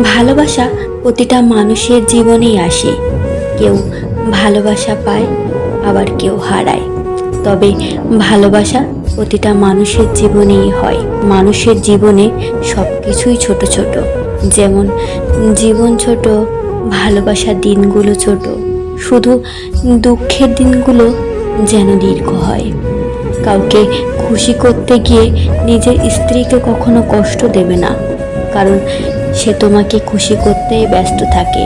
ভালোবাসা প্রতিটা মানুষের জীবনেই আসে। কেউ ভালোবাসা পায়, আবার কেউ হারায়। তবে ভালোবাসা প্রতিটা মানুষের জীবনেই হয়। মানুষের জীবনে সব কিছুই ছোট ছোট। যেমন জীবন ছোট, ভালোবাসার দিনগুলো ছোট, শুধু দুঃখের দিনগুলো যেন দীর্ঘ হয়। কাউকে খুশি করতে গিয়ে নিজের স্ত্রীকে কখনো কষ্ট দেবে না, কারণ সে তোমাকে খুশি করতেই ব্যস্ত থাকে।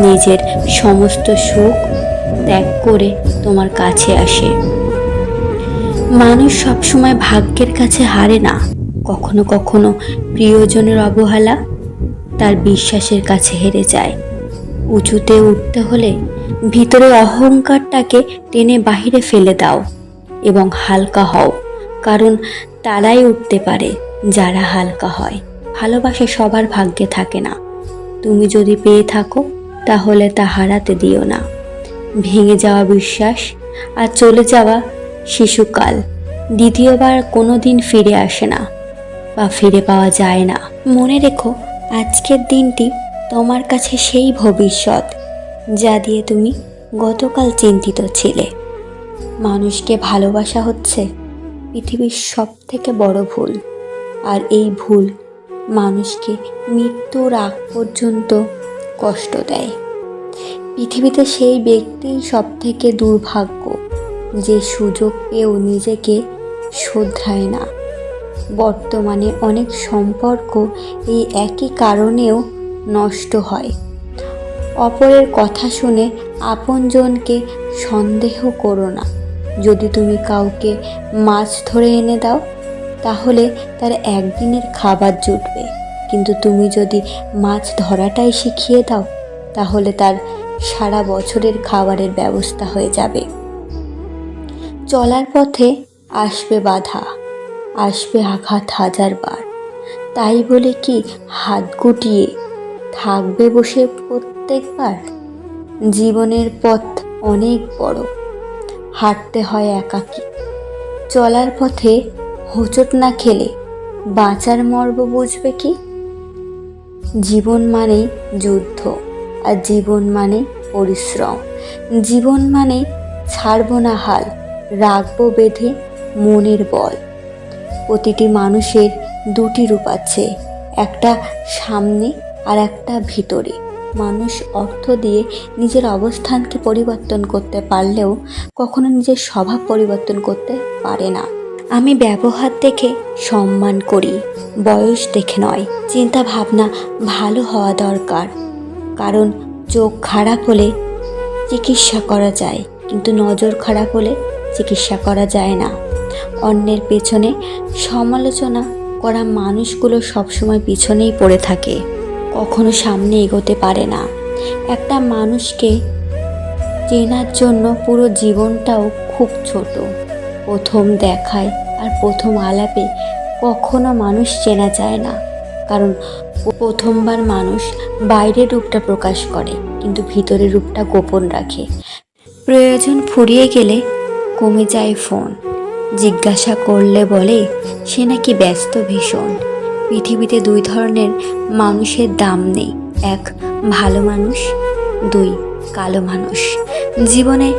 নিজের সমস্ত সুখ ত্যাগ করে তোমার কাছে আসে। মানুষ সবসময় ভাগ্যের কাছে হারে না। কখনো কখনো প্রিয়জনের অবহেলা তার বিশ্বাসের কাছে হেরে যায়। উঁচুতে উঠতে হলে ভিতরে অহংকারটাকে টেনে বাহিরে ফেলে দাও এবং হালকা হও, কারণ তারাই উঠতে পারে যারা হালকা হয়। ভালোবাসা সবার ভাগ্যে থাকে না। তুমি যদি পেয়ে থাকো তাহলে তা হারাতে দিও না। ভেঙে যাওয়া বিশ্বাস আর চলে যাওয়া শিশুকাল দ্বিতীয়বার কোনো দিন ফিরে আসে না বা ফিরে পাওয়া যায় না। মনে রেখো, আজকের দিনটি তোমার কাছে সেই ভবিষ্যৎ যা দিয়ে তুমি গতকাল চিন্তিত ছিলে। মানুষকে ভালোবাসা হচ্ছে পৃথিবীর সবথেকে বড় ভুল, আর এই ভুল মানুষকে মৃত্যুর আগ পর্যন্ত কষ্ট দেয়। পৃথিবীতে সেই ব্যক্তিই সবথেকে দুর্ভাগ্য যে সুযোগ পেয়েও নিজেকে শোধরায় না। বর্তমানে অনেক সম্পর্ক এই একই কারণেও নষ্ট হয়। অপরের কথা শুনে আপনজনকে সন্দেহ করো না। যদি তুমি কাউকে মাছ ধরে এনে দাও তাহলে তার একদিনের খাবার জুটবে, কিন্তু তুমি যদি মাছ ধরাটাই শিখিয়ে দাও তাহলে তার সারা বছরের খাবারের ব্যবস্থা হয়ে যাবে। চলার পথে আসবে বাধা, আসবে আঘাত হাজারবার, তাই বলে কি হাত গুটিয়ে থাকবে বসে প্রত্যেকবার? জীবনের পথ অনেক বড়, হাঁটতে হয় একাকী। চলার পথে হোঁচট না খেলে বাঁচার মর্ম বুঝবে কি? জীবন মানেই যুদ্ধ, আর জীবন মানে পরিশ্রম। জীবন মানে ছাড়বো না হাল, রাখবো বেঁধে মনের বল। প্রতিটি মানুষের দুটি রূপ আছে, একটা সামনে আর একটা ভিতরে। মানুষ অর্থ দিয়ে নিজের অবস্থানকে পরিবর্তন করতে পারলেও কখনো নিজের স্বভাব পরিবর্তন করতে পারে না। আমি ব্যবহার দেখে সম্মান করি, বয়স দেখে নয়। চিন্তা ভাবনা ভালো হওয়া দরকার, কারণ চোখ খারাপ হলে চিকিৎসা করা যায়, কিন্তু নজর খারাপ হলে চিকিৎসা করা যায় না। অন্যের পেছনে সমালোচনা করা মানুষগুলো সবসময় পিছনেই পড়ে থাকে, কখনো সামনে এগোতে পারে না। একটা মানুষকে চেনার জন্য পুরো জীবনটাও খুব ছোট। প্রথম দেখায় আর প্রথম আলাপে কখনো মানুষ চেনা যায় না, কারণ প্রথমবার মানুষ বাইরের রূপটা প্রকাশ করে কিন্তু ভিতরের রূপটা গোপন রাখে। প্রয়োজন ফুরিয়ে গেলে কমে যায় ফোন, জিজ্ঞাসা করলে বলে সে নাকি ব্যস্ত ভীষণ। পৃথিবীতে দুই ধরনের মানুষের দাম নেই, এক ভালো মানুষ, দুই কালো মানুষ। জীবনে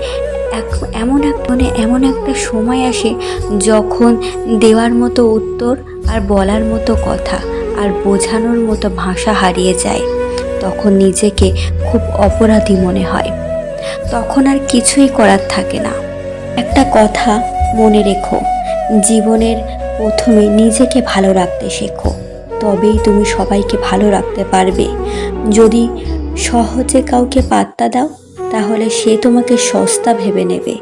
এমন একটা সময় আসে যখন দেওয়ার মতো উত্তর আর বলার মতো কথা আর বোঝানোর মতো ভাষা হারিয়ে যায়। তখন নিজেকে খুব অপরাধী মনে হয়, তখন আর কিছুই করার থাকে না। একটা কথা মনে রেখো, জীবনের প্রথমে নিজেকে ভালো রাখতে শেখো, তবেই তুমি সবাইকে ভালো রাখতে পারবে। যদি সহজে কাউকে পাত্তা দাও তাহলে সে তোমাকে সস্তা ভেবে নেবে।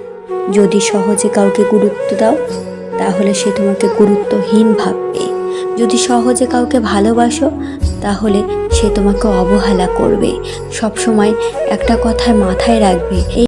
যদি সহজে কাউকে গুরুত্ব দাও তাহলে সে তোমাকে গুরুত্বহীন ভাববে। যদি সহজে কাউকে ভালোবাসো তাহলে সে তোমাকে অবহেলা করবে। সবসময় একটা কথা মাথায় রাখবে,